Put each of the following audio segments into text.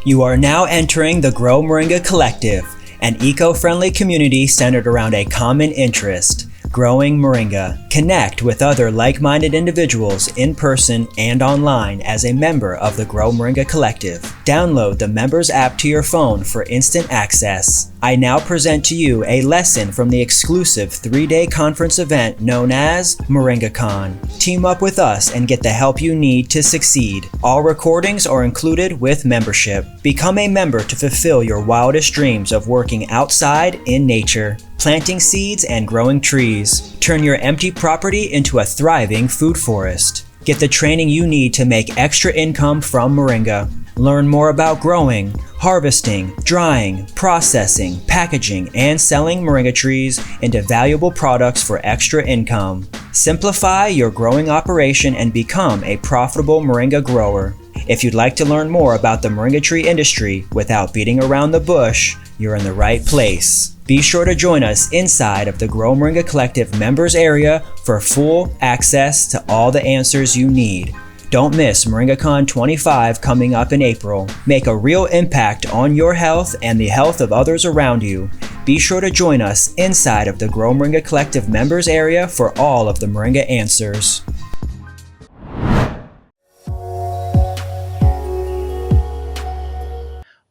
You are now entering the Grow Moringa Collective, an eco-friendly community centered around a common interest, growing moringa. Connect with other like-minded individuals in person and online as a member of the Grow Moringa Collective. Download the Members app to your phone for instant access. I now present to you a lesson from the exclusive 3-day conference event known as MORINGACON. Team up with us and get the help you need to succeed. All recordings are included with membership. Become a member to fulfill your wildest dreams of working outside in nature, planting seeds and growing trees. Turn your empty property into a thriving food forest. Get the training you need to make extra income from moringa. Learn more about growing, harvesting, drying, processing, packaging, and selling moringa trees into valuable products for extra income. Simplify your growing operation and become a profitable moringa grower. If you'd like to learn more about the moringa tree industry without beating around the bush, you're in the right place. Be sure to join us inside of the Grow Moringa Collective members area for full access to all the answers you need. Don't miss MORINGACON24 coming up in April. Make a real impact on your health and the health of others around you. Be sure to join us inside of the Grow Moringa Collective members area for all of the moringa answers.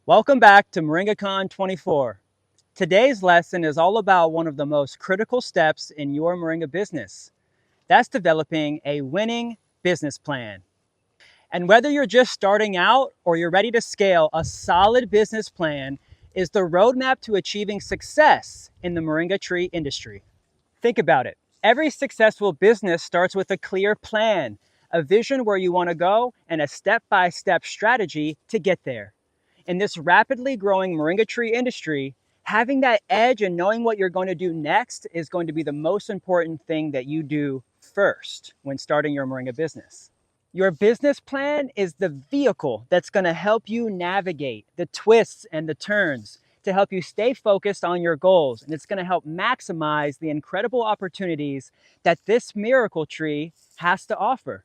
Welcome back to MORINGACON24. Today's lesson is all about one of the most critical steps in your moringa business. That's developing a winning business plan. And whether you're just starting out or you're ready to scale, a solid business plan is the roadmap to achieving success in the moringa tree industry. Think about it. Every successful business starts with a clear plan, a vision where you want to go, and a step-by-step strategy to get there. In this rapidly growing moringa tree industry, having that edge and knowing what you're going to do next is going to be the most important thing that you do first when starting your moringa business. Your business plan is the vehicle that's going to help you navigate the twists and the turns to help you stay focused on your goals. And it's going to help maximize the incredible opportunities that this miracle tree has to offer.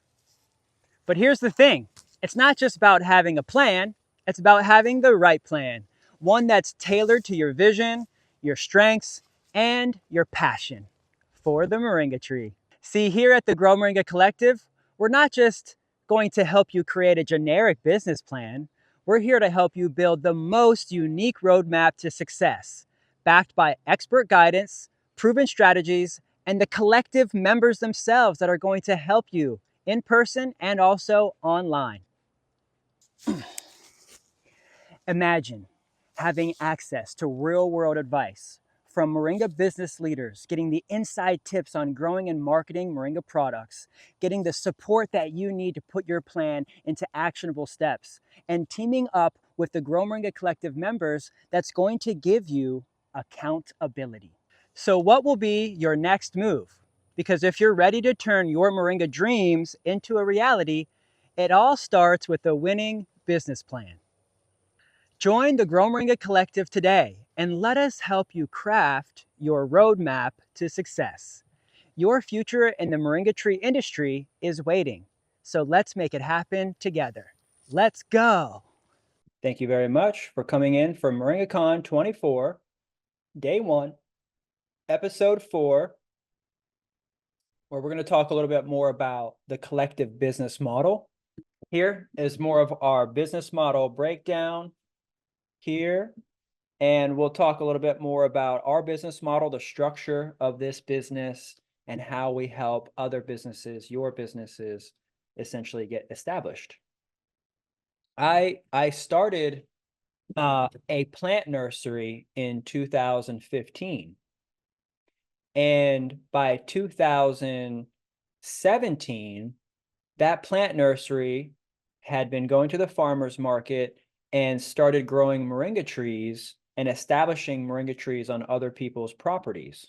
But here's the thing. It's not just about having a plan. It's about having the right plan. One that's tailored to your vision, your strengths, and your passion for the moringa tree. See, here at the Grow Moringa Collective, we're not just going to help you create a generic business plan. We're here to help you build the most unique roadmap to success, backed by expert guidance, proven strategies, and the collective members themselves that are going to help you in person and also online. Imagine having access to real-world advice from moringa business leaders, getting the inside tips on growing and marketing moringa products, getting the support that you need to put your plan into actionable steps, and teaming up with the Grow Moringa Collective members that's going to give you accountability. So what will be your next move? Because if you're ready to turn your moringa dreams into a reality, it all starts with a winning business plan. Join the Grow Moringa Collective today and let us help you craft your roadmap to success. Your future in the moringa tree industry is waiting, so let's make it happen together. Let's go. Thank you very much for coming in for MORINGACON24, Day 1, Episode 4, where we're going to talk a little bit more about the collective business model. Here is more of our business model breakdown here, and we'll talk a little bit more about our business model, the structure of this business, and how we help other businesses, your businesses, essentially get established. I started a plant nursery in 2015, and by 2017, that plant nursery had been going to the farmer's market and started growing moringa trees and establishing moringa trees on other people's properties.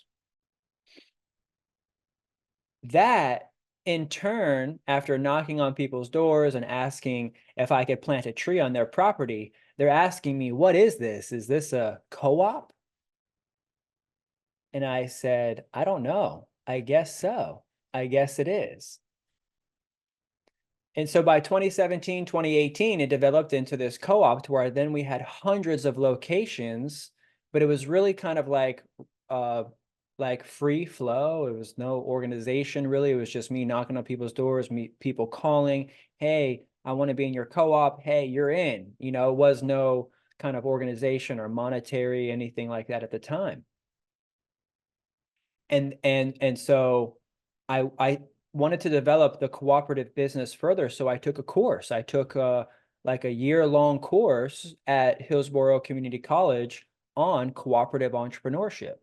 That, in turn, after knocking on people's doors and asking if I could plant a tree on their property, they're asking me, what is this? Is this a co-op? And I said, I don't know. I guess so. I guess it is. And so by 2017, 2018, it developed into this co-op to where then we had hundreds of locations, but it was really kind of like free flow. It was no organization really. It was just me knocking on people's doors, people calling, hey, I want to be in your co-op. Hey, you're in. You know, it was no kind of organization or monetary, anything like that at the time. And so I wanted to develop the cooperative business further. So I took a course. I took like a year-long course at Hillsborough Community College on cooperative entrepreneurship.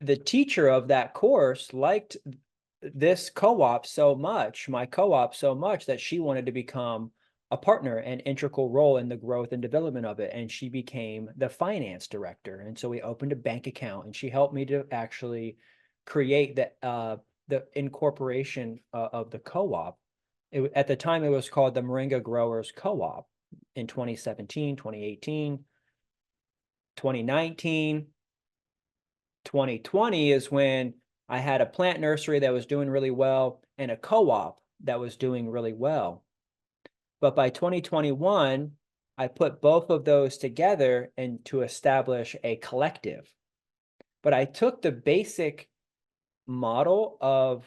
The teacher of that course liked this co-op so much, my co-op so much, that she wanted to become a partner and integral role in the growth and development of it. And she became the finance director. And so we opened a bank account, and she helped me to actually create the incorporation of the co-op. At the time, it was called the Moringa Growers Co-op in 2017, 2018, 2019. 2020 is when I had a plant nursery that was doing really well and a co-op that was doing really well. But by 2021, I put both of those together and to establish a collective. But I took the basic model of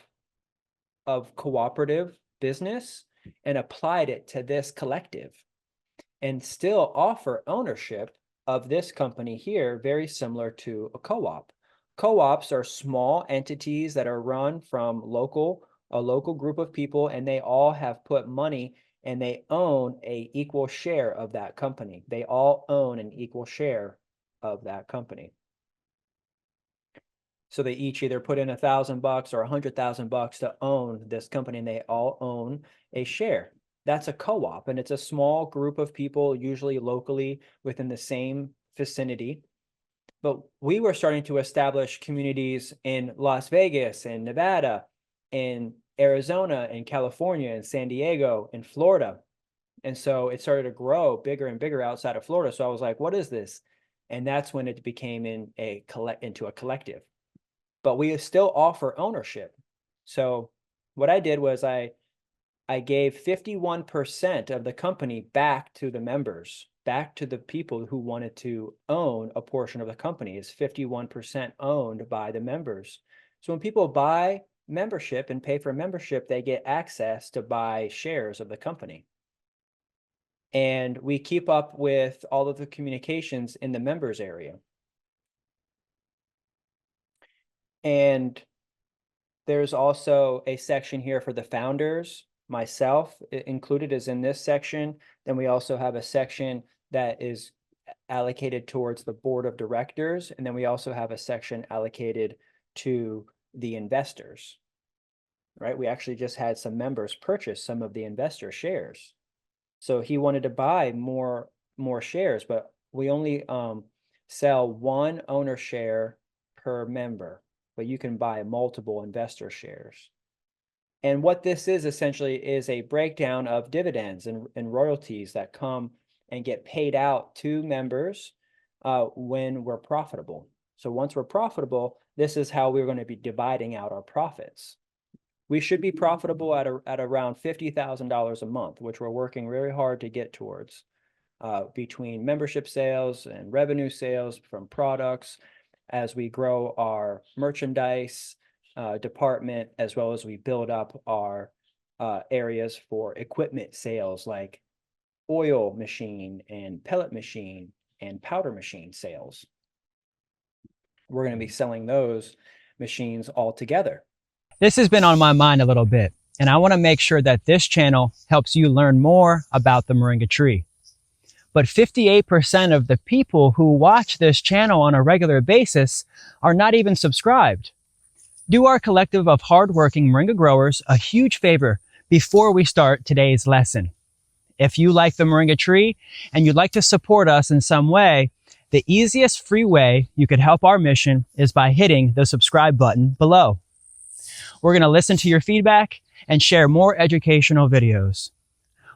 cooperative business and applied it to this collective, and still offer ownership of this company here, very similar to a co-op. Co-ops are small entities that are run from a local group of people, and they all have put money and they own an equal share of that company. They all own an equal share of that company. So they each either put in $1,000 or $100,000 to own this company, and they all own a share. That's a co-op, and it's a small group of people, usually locally within the same vicinity. But we were starting to establish communities in Las Vegas and Nevada, in Arizona, in California, in San Diego, in Florida. And so it started to grow bigger and bigger outside of Florida. So I was like, what is this? And that's when it became into a collective. But we still offer ownership. So what I did was I gave 51% of the company back to the members, back to the people who wanted to own a portion of the company. Is 51% owned by the members. So when people buy membership and pay for membership, they get access to buy shares of the company. And we keep up with all of the communications in the members area. And there's also a section here for the founders. Myself included is in this section. Then we also have a section that is allocated towards the board of directors. And then we also have a section allocated to the investors, right? We actually just had some members purchase some of the investor shares. So he wanted to buy more shares, but we only sell one owner share per member, but you can buy multiple investor shares. And what this is essentially is a breakdown of dividends and royalties that come and get paid out to members when we're profitable. So once we're profitable, this is how we're going to be dividing out our profits. We should be profitable at around $50,000 a month, which we're working very hard to get towards, between membership sales and revenue sales from products, as we grow our merchandise department, as well as we build up our areas for equipment sales, like oil machine and pellet machine and powder machine sales. We're going to be selling those machines all together. This has been on my mind a little bit, and I want to make sure that this channel helps you learn more about the moringa tree. But 58% of the people who watch this channel on a regular basis are not even subscribed. Do our collective of hardworking moringa growers a huge favor before we start today's lesson. If you like the moringa tree and you'd like to support us in some way, the easiest free way you could help our mission is by hitting the subscribe button below. We're going to listen to your feedback and share more educational videos.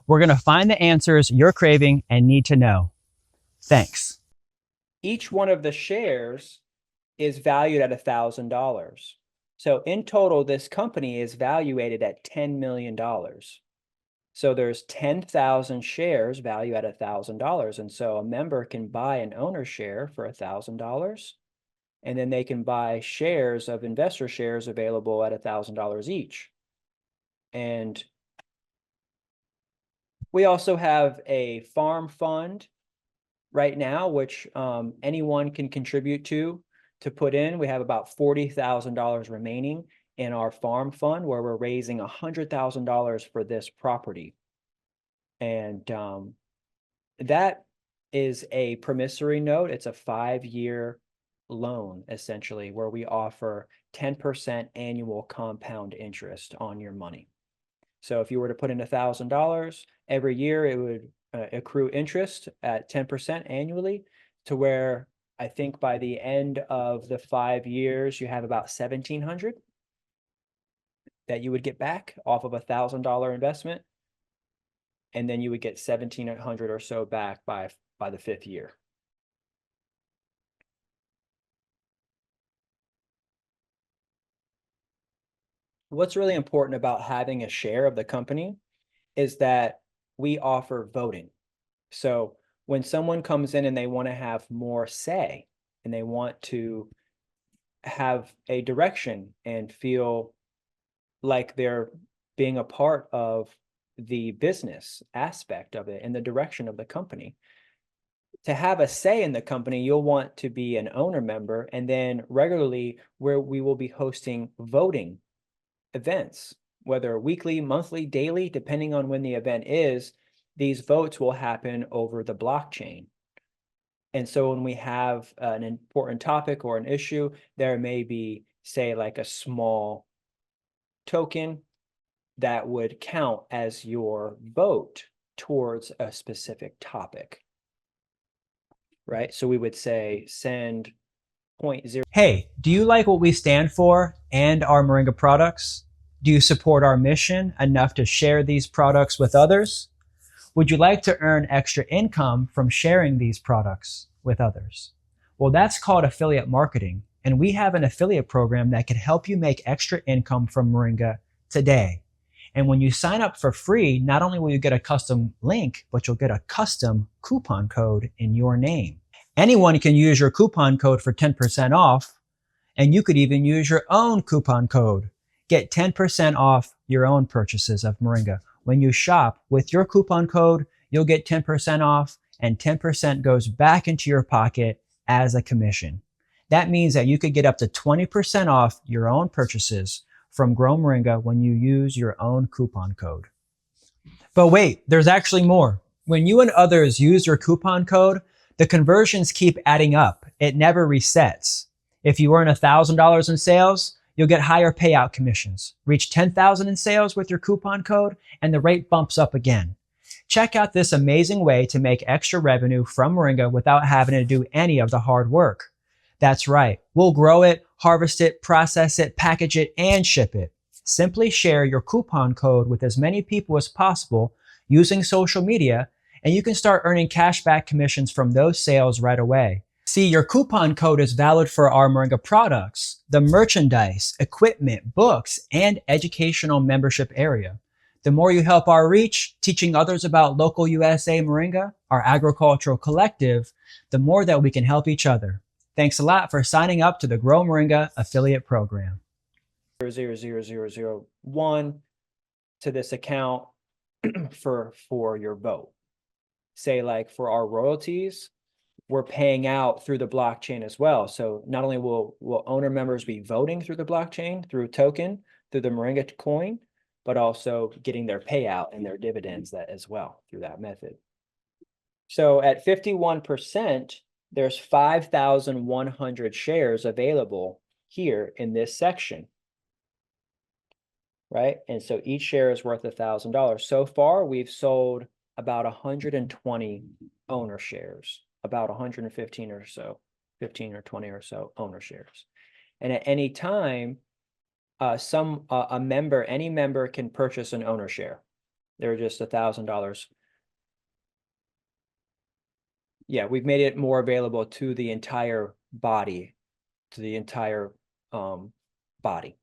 We're going to find the answers you're craving and need to know. Thanks. Each one of the shares is valued at $1,000. So in total, this company is valuated at $10 million. So there's 10,000 shares valued at $1,000. And so a member can buy an owner share for $1,000. And then they can buy shares of investor shares available at $1,000 each. And we also have a farm fund right now, which anyone can contribute to put in. We have about $40,000 remaining in our farm fund where we're raising $100,000 for this property. And that is a promissory note. It's a 5-year loan, essentially, where we offer 10% annual compound interest on your money. So if you were to put in $1,000 every year, it would accrue interest at 10% annually, to where I think by the end of the 5 years, you have about $1,700 that you would get back off of $1,000 investment. And then you would get 1,700 or so back by the 5th year. What's really important about having a share of the company is that we offer voting. So when someone comes in and they want to have more say and they want to have a direction and feel like they're being a part of the business aspect of it and the direction of the company, to have a say in the company, you'll want to be an owner member. And then regularly, where we will be hosting voting events, whether weekly, monthly, daily, depending on when the event is, these votes will happen over the blockchain. And so when we have an important topic or an issue, there may be, say, like a small token that would count as your vote towards a specific topic, right? So we would say send 0.0. Hey, do you like what we stand for and our Moringa products? Do you support our mission enough to share these products with others? Would you like to earn extra income from sharing these products with others? Well, that's called affiliate marketing. And we have an affiliate program that can help you make extra income from Moringa today. And when you sign up for free, not only will you get a custom link, but you'll get a custom coupon code in your name. Anyone can use your coupon code for 10% off, and you could even use your own coupon code. Get 10% off your own purchases of Moringa. When you shop with your coupon code, you'll get 10% off, and 10% goes back into your pocket as a commission. That means that you could get up to 20% off your own purchases from Grow Moringa when you use your own coupon code. But wait, there's actually more. When you and others use your coupon code, the conversions keep adding up. It never resets. If you earn $1,000 in sales, you'll get higher payout commissions. Reach $10,000 in sales with your coupon code, and the rate bumps up again. Check out this amazing way to make extra revenue from Moringa without having to do any of the hard work. That's right. We'll grow it, harvest it, process it, package it, and ship it. Simply share your coupon code with as many people as possible using social media, and you can start earning cashback commissions from those sales right away. See, your coupon code is valid for our Moringa products, the merchandise, equipment, books, and educational membership area. The more you help our reach, teaching others about local USA Moringa, our agricultural collective, the more that we can help each other. Thanks a lot for signing up to the Grow Moringa affiliate program. 00001 to this account for your vote. Say, like, for our royalties, we're paying out through the blockchain as well. So not only will owner members be voting through the blockchain, through token, through the Moringa coin, but also getting their payout and their dividends that as well through that method. So at 51%, there's 5,100 shares available here in this section, right? And so each share is worth $1,000. So far, we've sold about 120 owner shares, about 115 or so, 15 or 20 or so owner shares. And at any time, any member can purchase an owner share. They're just $1,000. Yeah, we've made it more available to the entire body, body.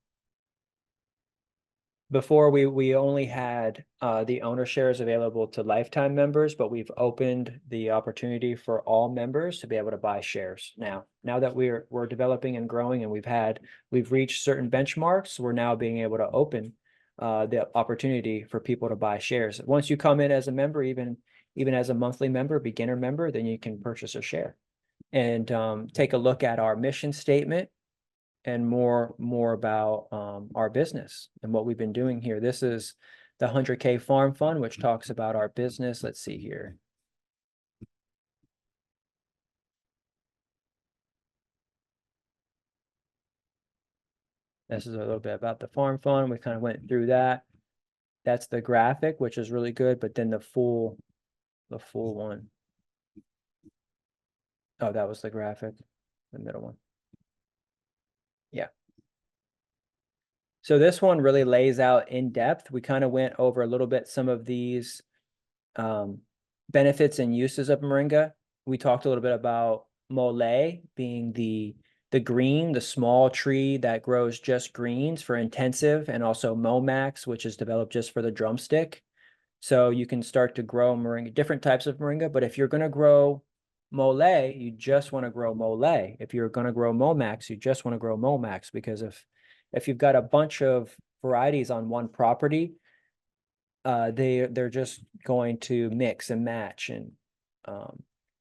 Before we only had the owner shares available to lifetime members, but we've opened the opportunity for all members to be able to buy shares now. Now that we're developing and growing and we've reached certain benchmarks, we're now being able to open the opportunity for people to buy shares. Once you come in as a member, even as a monthly member, beginner member, then you can purchase a share. And take a look at our mission statement and more about our business and what we've been doing here. This is the 100K Farm Fund, which talks about our business. Let's see here. This is a little bit about the Farm Fund. We kind of went through that. That's the graphic, which is really good, but then the full one. Oh, that was the graphic, the middle one. Yeah. So this one really lays out in depth. We kind of went over a little bit some of these benefits and uses of moringa. We talked a little bit about mole being the green, the small tree that grows just greens for intensive, and also momax, which is developed just for the drumstick. So you can start to grow moringa, different types of moringa, but if you're going to grow mole, you just want to grow mole. If you're going to grow momax, you just want to grow momax, because if you've got a bunch of varieties on one property, they're just going to mix and match, and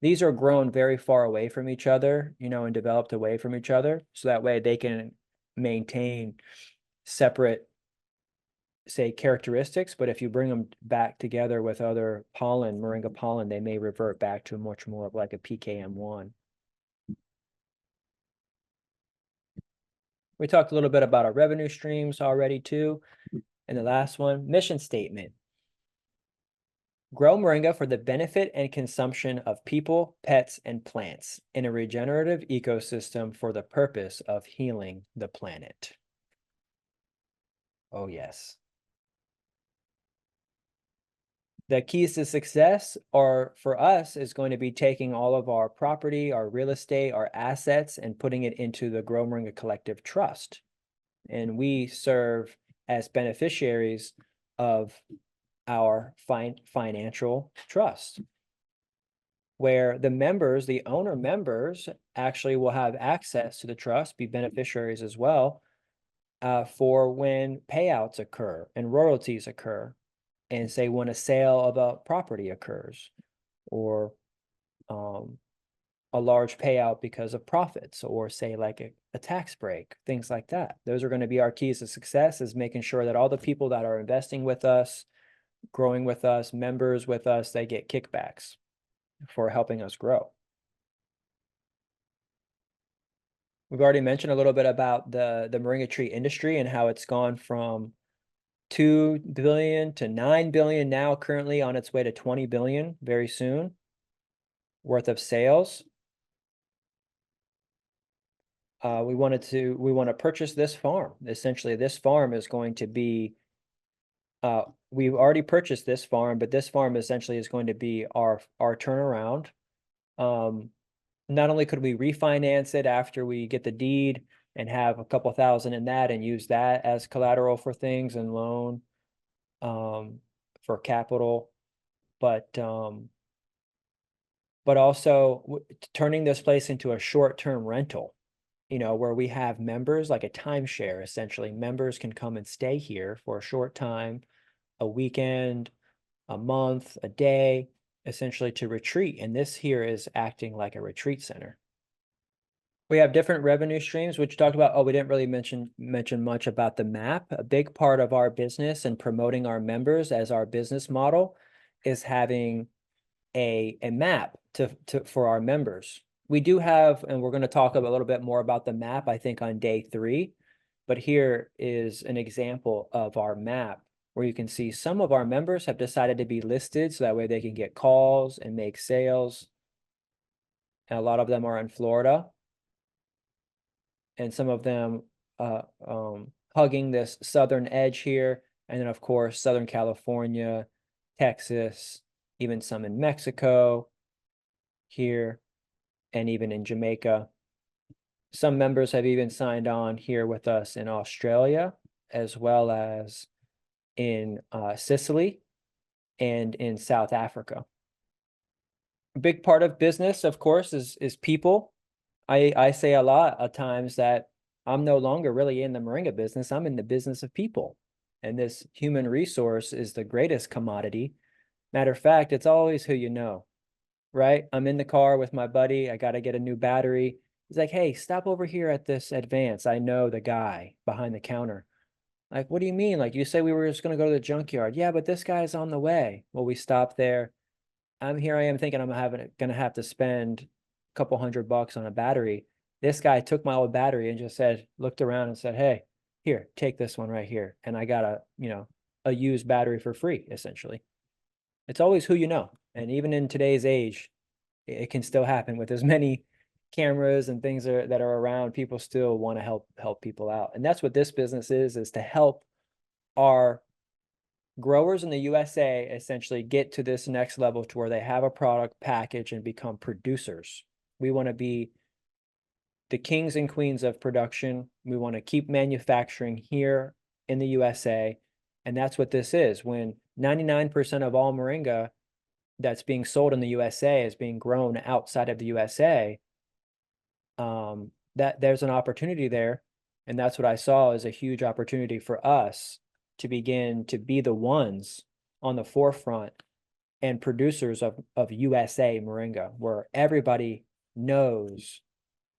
these are grown very far away from each other, and developed away from each other, so that way they can maintain separate, say, characteristics. But if you bring them back together with other pollen, moringa pollen, they may revert back to much more of like a PKM1. We talked a little bit about our revenue streams already too. And the last one, mission statement. Grow moringa for the benefit and consumption of people, pets, and plants in a regenerative ecosystem for the purpose of healing the planet. Oh, yes. The keys to success are, for us, is going to be taking all of our property, our real estate, our assets, and putting it into the Grow Moringa Collective Trust. And we serve as beneficiaries of our financial trust, where the members, the owner members, actually will have access to the trust, be beneficiaries as well, for when payouts occur and royalties occur, and say when a sale of a property occurs, or a large payout because of profits, or say like a tax break, things like that. Those are going to be our keys to success, is making sure that all the people that are investing with us, growing with us, members with us, they get kickbacks for helping us grow. We've already mentioned a little bit about the moringa tree industry and how it's gone from 2 billion to 9 billion now, currently on its way to 20 billion very soon worth of sales. We want to purchase this farm. Essentially, this farm is going to be, we've already purchased this farm, but this farm essentially is going to be our turnaround. Not only could we refinance it after we get the deed and have a couple thousand in that and use that as collateral for things and loan for capital, but also turning this place into a short-term rental, where we have members, like a timeshare. Essentially, members can come and stay here for a short time, a weekend, a month, a day, essentially to retreat. And this here is acting like a retreat center. We have different revenue streams, which talked about. Oh, we didn't really mention much about the map. A big part of our business and promoting our members as our business model is having a map for our members. We do have, and we're going to talk a little bit more about the map, I think, on day 3. But here is an example of our map, where you can see some of our members have decided to be listed, so that way they can get calls and make sales. And a lot of them are in Florida. And some of them hugging this southern edge here. And then, of course, Southern California, Texas, even some in Mexico here, and even in Jamaica. Some members have even signed on here with us in Australia, as well as in Sicily and in South Africa. A big part of business, of course, is people. I say a lot of times that I'm no longer really in the moringa business. I'm in the business of people. And this human resource is the greatest commodity. Matter of fact, it's always who you know, right? I'm in the car with my buddy. I got to get a new battery. He's like, hey, stop over here at this Advance. I know the guy behind the counter. Like, what do you mean? Like, you say we were just going to go to the junkyard. Yeah, but this guy's on the way. Well, we stopped there. I am thinking gonna have to spend a couple $100 on a battery. This guy took my old battery and just looked around and said, hey, here, take this one right here. And I got a used battery for free, essentially. It's always who you know. And even in today's age, it can still happen with as many cameras and things that are around. People still want to help people out. And that's what this business is to help our growers in the USA essentially get to this next level to where they have a product package and become producers. We want to be the kings and queens of production. We want to keep manufacturing here in the USA. And that's what this is. When 99% of all moringa that's being sold in the USA is being grown outside of the USA, that there's an opportunity there. And that's what I saw as a huge opportunity for us to begin to be the ones on the forefront and producers of USA Moringa, where everybody knows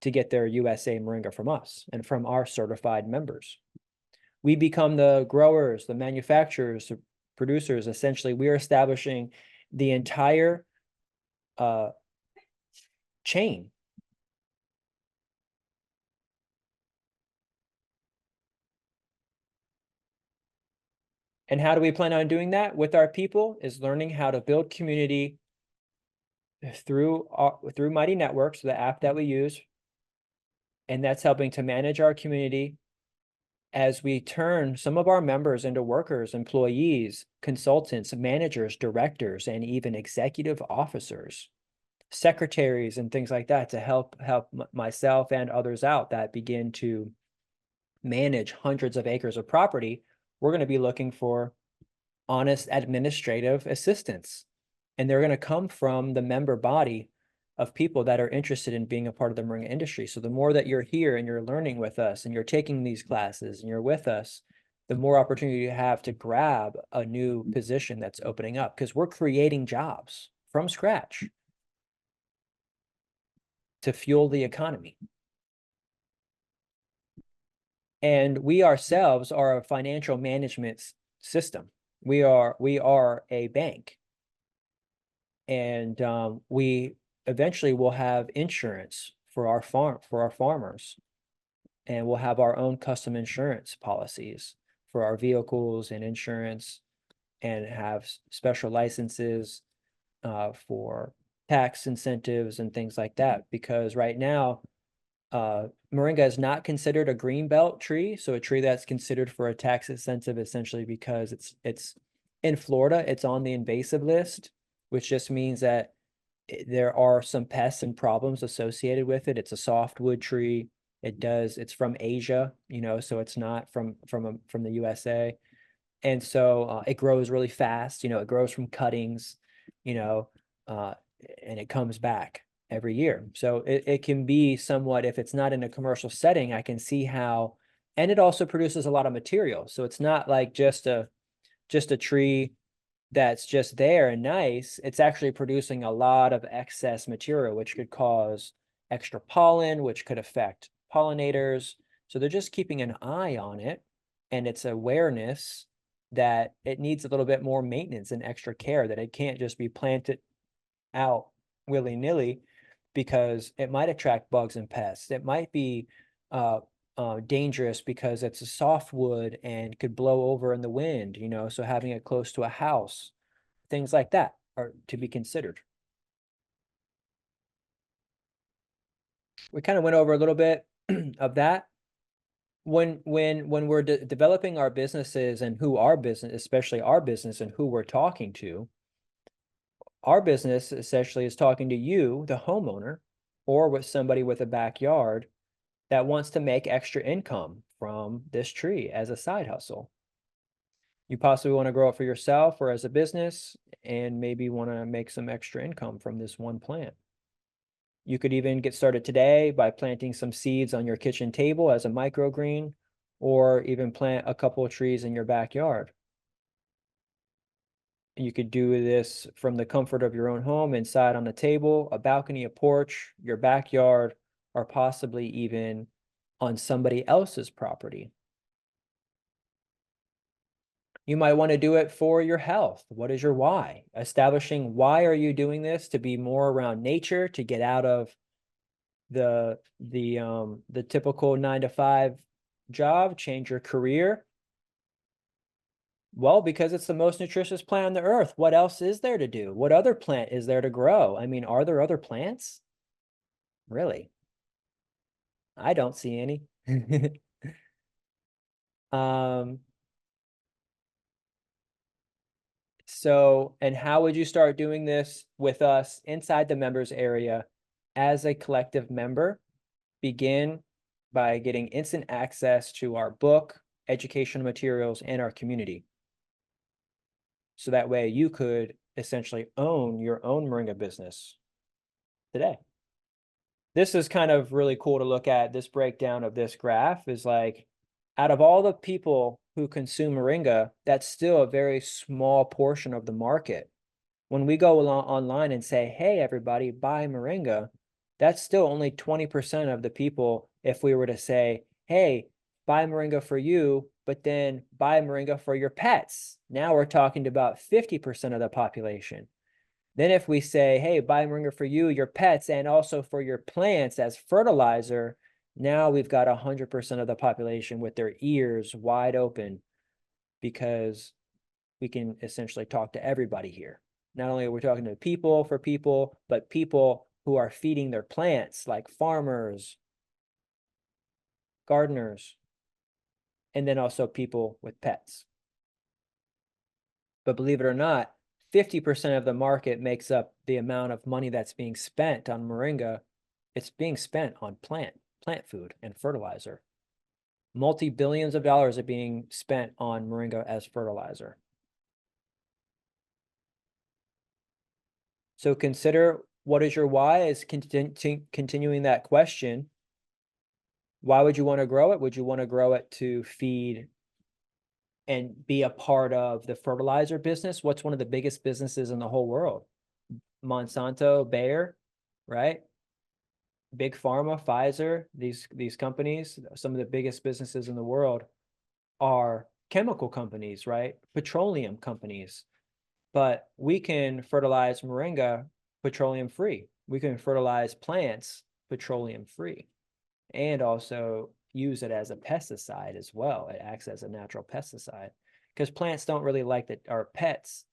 to get their USA Moringa from us and from our certified members. We become the growers, the manufacturers, the producers. Essentially, we're establishing the entire chain. And how do we plan on doing that with our people? Is learning how to build community through Mighty Networks, the app that we use. And that's helping to manage our community as we turn some of our members into workers, employees, consultants, managers, directors, and even executive officers, secretaries, and things like that to help myself and others out that begin to manage hundreds of acres of property. We're going to be looking for honest administrative assistants, and they're going to come from the member body of people that are interested in being a part of the moringa industry. So the more that you're here and you're learning with us and you're taking these classes and you're with us, the more opportunity you have to grab a new position that's opening up, because we're creating jobs from scratch to fuel the economy. And we ourselves are a financial management system. We are a bank. And we eventually will have insurance for our farmers, and we'll have our own custom insurance policies for our vehicles and insurance, and have special licenses for tax incentives and things like that. Because right now, moringa is not considered a green belt tree, so a tree that's considered for a tax incentive, essentially because it's in Florida, it's on the invasive list, which just means that there are some pests and problems associated with it. It's a softwood tree. It's from Asia, so it's not from the USA. And so it grows really fast, it grows from cuttings, and it comes back every year. So it can be somewhat, if it's not in a commercial setting, I can see how, and it also produces a lot of material. So it's not like just a tree that's just there and nice. It's actually producing a lot of excess material, which could cause extra pollen, which could affect pollinators. So they're just keeping an eye on it, and it's awareness that it needs a little bit more maintenance and extra care, that it can't just be planted out willy-nilly, because it might attract bugs and pests. It might be dangerous because it's a softwood and could blow over in the wind, so having it close to a house, things like that are to be considered. We kind of went over a little bit of that. When we're developing our businesses and who our business, especially our business, and who we're talking to, our business essentially is talking to you, the homeowner, or with somebody with a backyard that wants to make extra income from this tree as a side hustle. You possibly want to grow it for yourself or as a business, and maybe want to make some extra income from this one plant. You could even get started today by planting some seeds on your kitchen table as a microgreen, or even plant a couple of trees in your backyard. You could do this from the comfort of your own home, inside on a table, a balcony, a porch, your backyard, or possibly even on somebody else's property. You might want to do it for your health. What is your why? Establishing why are you doing this? To be more around nature, to get out of the typical 9-to-5 job, change your career. Well, because it's the most nutritious plant on the earth. What else is there to do? What other plant is there to grow? I mean, are there other plants? Really? I don't see any. Um, So, and how would you start doing this with us inside the members area as a collective member? Begin by getting instant access to our book, educational materials, and our community. So that way you could essentially own your own Moringa business today. This is kind of really cool to look at. This breakdown of this graph is like, out of all the people who consume Moringa, that's still a very small portion of the market. When we go online and say, hey, everybody, buy Moringa, that's still only 20% of the people. If we were to say, hey, buy Moringa for you, but then buy Moringa for your pets, now we're talking about 50% of the population. Then if we say, hey, buy Moringa for you, your pets, and also for your plants as fertilizer, now we've got 100% of the population with their ears wide open, because we can essentially talk to everybody here. Not only are we talking to people for people, but people who are feeding their plants, like farmers, gardeners, and then also people with pets. But believe it or not, 50% of the market makes up the amount of money that's being spent on Moringa. It's being spent on plant food and fertilizer. Multi-billions of dollars are being spent on Moringa as fertilizer. So consider, what is your why? Is continuing that question. Why would you want to grow it? Would you want to grow it to feed and be a part of the fertilizer business? What's one of the biggest businesses in the whole world? Monsanto, Bayer, right? Big Pharma, Pfizer, these companies, some of the biggest businesses in the world are chemical companies, right? Petroleum companies. But we can fertilize Moringa petroleum free. We can fertilize plants petroleum free, and also use it as a pesticide as well. It acts as a natural pesticide, because plants don't really like that, or pests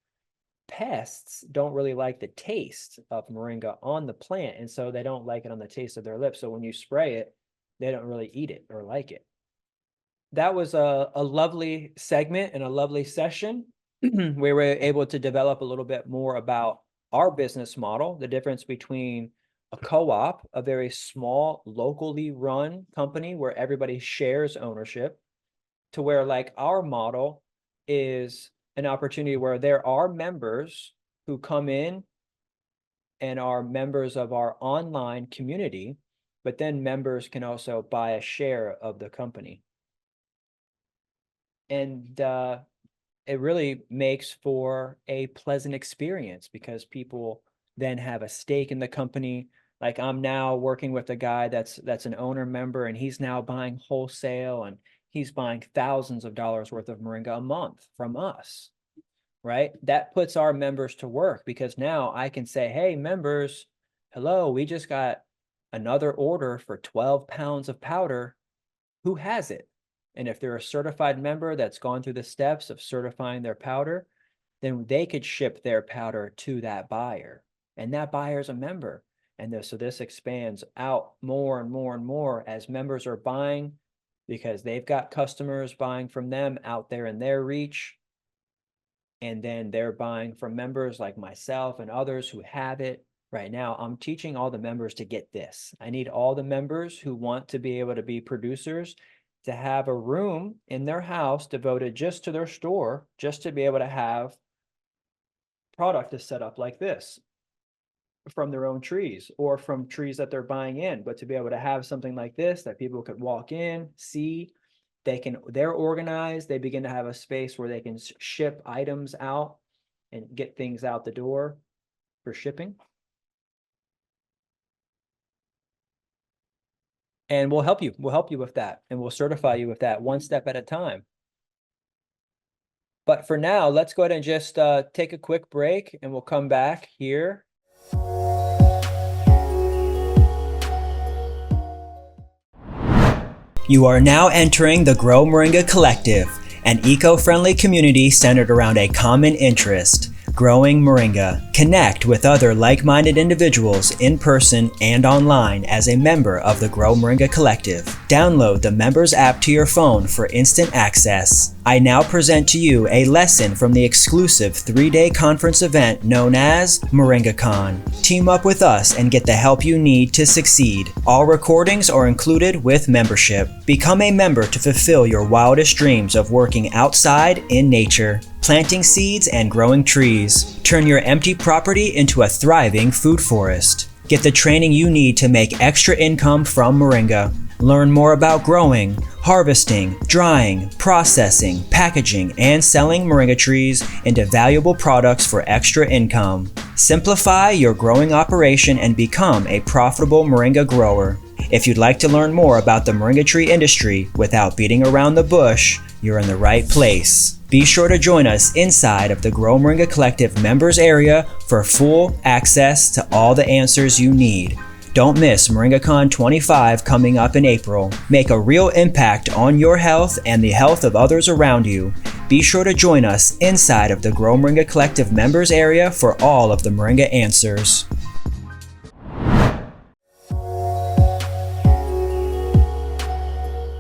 don't really like the taste of Moringa on the plant, and so they don't like it on the taste of their lips. So when you spray it, they don't really eat it or like it. That was a lovely segment and a lovely session. We were able to develop a little bit more about our business model, the difference between a co-op, a very small, locally run company where everybody shares ownership, to where like our model is an opportunity where there are members who come in and are members of our online community, but then members can also buy a share of the company. And it really makes for a pleasant experience, because people then have a stake in the company. Like, I'm now working with a guy that's an owner member, and he's now buying wholesale, and he's buying thousands of dollars worth of Moringa a month from us, right? That puts our members to work, because now I can say, hey, members, hello, we just got another order for 12 pounds of powder. Who has it? And if they're a certified member that's gone through the steps of certifying their powder, then they could ship their powder to that buyer, and that buyer is a member. And so this expands out more and more and more as members are buying, because they've got customers buying from them out there in their reach. And then they're buying from members like myself and others who have it. Right now, I'm teaching all the members to get this. I need all the members who want to be able to be producers to have a room in their house devoted just to their store, just to be able to have product to set up like this from their own trees or from trees that they're buying in, but to be able to have something like this that people could walk in, see, they're organized, they begin to have a space where they can ship items out and get things out the door for shipping. And we'll help you with that, and we'll certify you with that one step at a time. But for now, let's go ahead and just take a quick break, and we'll come back here. You are now entering the Grow Moringa Collective, an eco-friendly community centered around a common interest, growing moringa. Connect with other like-minded individuals in person and online as a member of the Grow Moringa Collective. Download the Members app to your phone for instant access. I now present to you a lesson from the exclusive 3-day conference event known as MORINGACON. Team up with us and get the help you need to succeed. All recordings are included with membership. Become a member to fulfill your wildest dreams of working outside in nature, planting seeds and growing trees. Turn your empty property into a thriving food forest. Get the training you need to make extra income from moringa. Learn more about growing, harvesting, drying, processing, packaging, and selling moringa trees into valuable products for extra income. Simplify your growing operation and become a profitable moringa grower. If you'd like to learn more about the moringa tree industry without beating around the bush, you're in the right place. Be sure to join us inside of the Grow Moringa Collective members area for full access to all the answers you need. Don't miss MORINGACON25 coming up in April. Make a real impact on your health and the health of others around you. Be sure to join us inside of the Grow Moringa Collective members area for all of the Moringa answers.